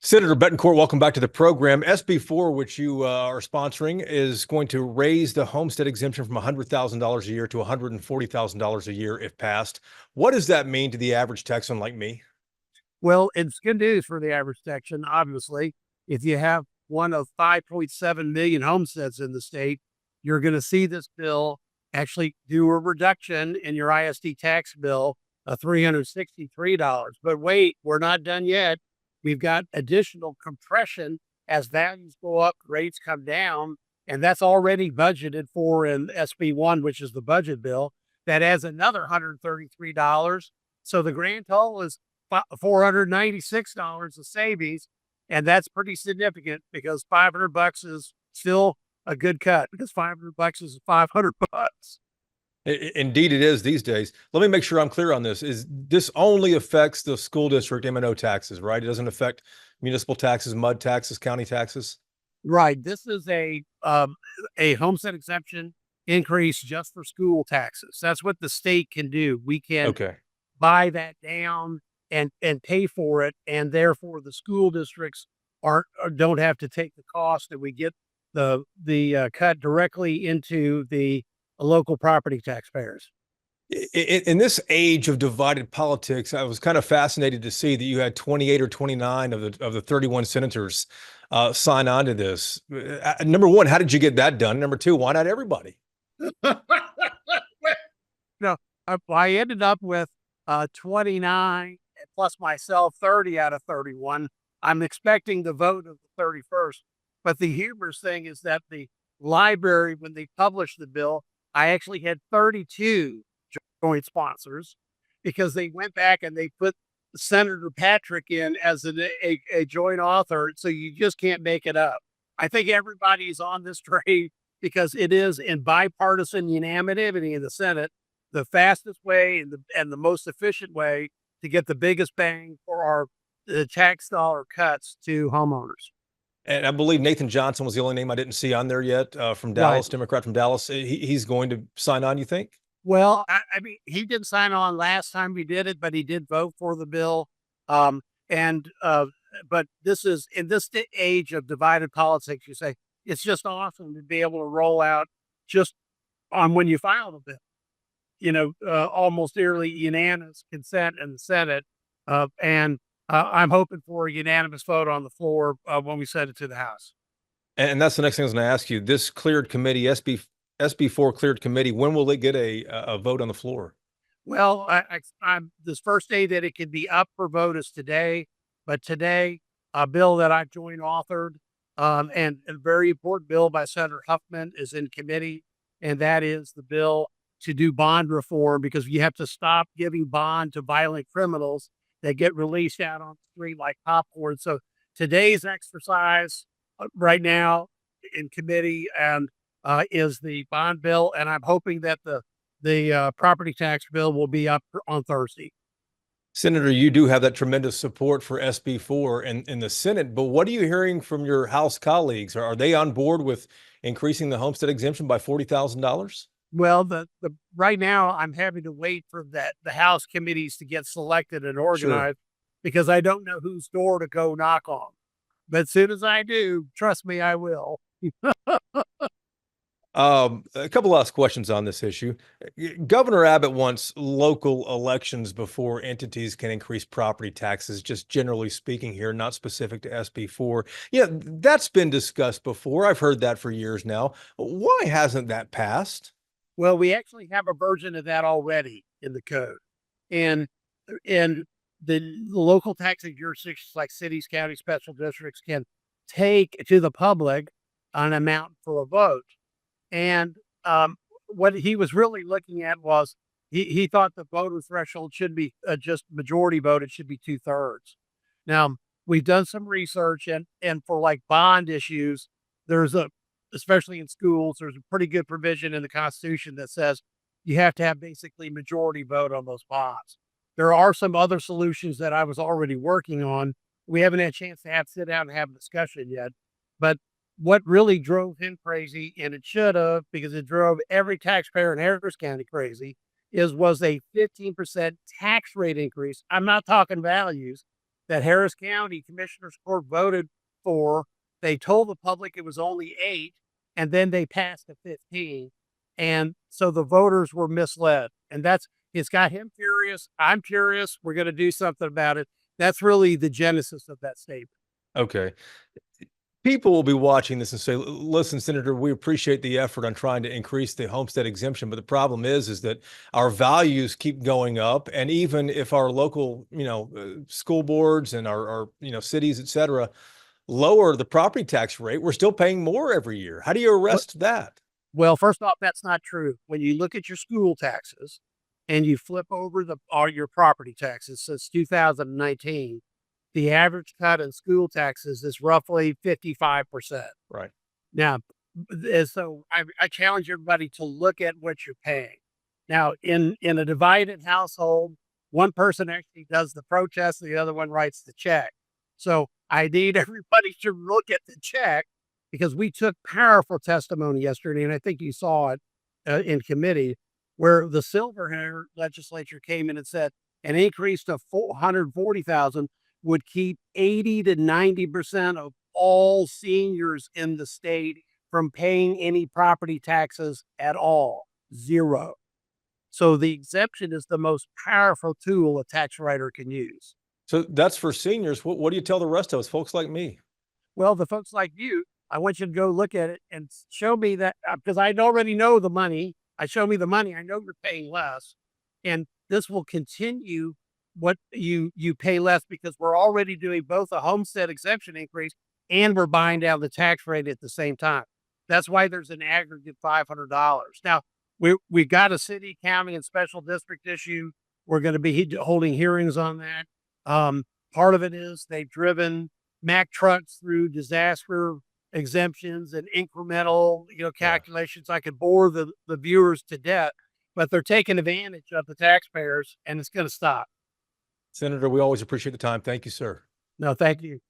Senator Bettencourt, welcome back to the program. SB4, which you are sponsoring, is going to raise the homestead exemption from $100,000 a year to $140,000 a year if passed. What does that mean to the average Texan like me? Well, it's good news for the average Texan, obviously. If you have one of 5.7 million homesteads in the state, you're going to see this bill actually do a reduction in your ISD tax bill of $363. But wait, we're not done yet. We've got additional compression as values go up, rates come down, and that's already budgeted for in SB1, which is the budget bill. That adds another $133. So the grand total is $496 of savings, and that's pretty significant because $500 is still a good cut because $500 is $500. Indeed, it is these days. Let me make sure I'm clear on this. Is this only affects the school district M&O taxes, right? It doesn't affect municipal taxes, mud taxes, county taxes? Right. This is a homestead exemption increase just for school taxes. That's what the state can do. We can Okay. buy that down and pay for it, and therefore the school districts don't have to take the cost, and we get the cut directly into the local property taxpayers. In this age of divided politics, I was kind of fascinated to see that you had 28 or 29 of the 31 senators sign on to this. Number one, how did you get that done? Number two, why not everybody? No, I ended up with 29 plus myself, 30 out of 31. I'm expecting the vote of the 31st. But the humorous thing is that the library, when they published the bill, I actually had 32 joint sponsors because they went back and they put Senator Patrick in as a joint author. So you just can't make it up. I think everybody's on this train because it is in bipartisan unanimity in the Senate, the fastest way and the most efficient way to get the biggest bang for our tax dollar cuts to homeowners. And I believe Nathan Johnson was the only name I didn't see on there yet from Right. Dallas, Democrat from Dallas. He's going to sign on, you think? Well, I mean, he didn't sign on last time we did it, but he did vote for the bill. Um, and but this is in this age of divided politics. You say it's just awesome to be able to roll out just on when you file the bill. Almost nearly unanimous consent in the Senate, and I'm hoping for a unanimous vote on the floor when we send it to the House. And that's the next thing I was going to ask you. This cleared committee, SB4 cleared committee, when will it get a vote on the floor? Well, I'm this first day that it can be up for vote is today, but today a bill that I joined authored and a very important bill by Senator Huffman is in committee, and that is the bill to do bond reform because you have to stop giving bond to violent criminals that get released out on the street like popcorn. So today's exercise right now in committee and is the bond bill, and I'm hoping that the property tax bill will be up on Thursday. Senator, you do have that tremendous support for SB4 in the Senate, but what are you hearing from your House colleagues? Are they on board with increasing the homestead exemption by $40,000? Well, the right now I'm having to wait for the House committees to get selected and Sure. organized because I don't know whose door to go knock on. But as soon as I do, trust me, I will. A couple last questions on this issue. Governor Abbott wants local elections before entities can increase property taxes, just generally speaking here, not specific to SB4. Yeah, that's been discussed before. I've heard that for years now. Why hasn't that passed? Well, we actually have a version of that already in the code. And and the local taxing jurisdictions like cities, counties, special districts can take to the public an amount for a vote. And what he was really looking at was he thought the voter threshold should be just majority vote. It should be 2/3. Now we've done some research and for like bond issues, there's especially in schools, there's a pretty good provision in the Constitution that says you have to have basically majority vote on those bonds. There are some other solutions that I was already working on. We haven't had a chance to sit down and have a discussion yet, but what really drove him crazy, and it should have, because it drove every taxpayer in Harris County crazy, was a 15% tax rate increase. I'm not talking values, that Harris County Commissioners Court voted for. They told the public it was only 8, and then they passed to 15. And so the voters were misled. And it's got him furious. I'm furious. We're going to do something about it. That's really the genesis of that statement. Okay. People will be watching this and say, listen, Senator, we appreciate the effort on trying to increase the homestead exemption, but the problem is that our values keep going up. And even if our local, school boards and our cities, et cetera, lower the property tax rate, we're still paying more every year. How do you arrest that? Well, first off, that's not true. When you look at your school taxes and you flip over all your property taxes since 2019, the average cut in school taxes is roughly 55%. Right. Now, so I challenge everybody to look at what you're paying. Now, in a divided household, one person actually does the protest, and the other one writes the check. So I need everybody to look at the check, because we took powerful testimony yesterday, and I think you saw it in committee, where the Silverhair legislature came in and said an increase to 440,000 would keep 80 to 90% of all seniors in the state from paying any property taxes at all. 0. So the exemption is the most powerful tool a tax writer can use. So that's for seniors. What do you tell the rest of us, folks like me? Well, the folks like you, I want you to go look at it and show me that, because I already know the money. Show me the money. I know you're paying less. And this will continue what you pay less, because we're already doing both a homestead exemption increase and we're buying down the tax rate at the same time. That's why there's an aggregate $500. Now, we got a city, county, and special district issue. We're going to be holding hearings on that. Part of it is they've driven Mack trucks through disaster exemptions and incremental, calculations. I could bore the viewers to death, but they're taking advantage of the taxpayers, and it's going to stop. Senator, we always appreciate the time. Thank you, sir. No, thank you.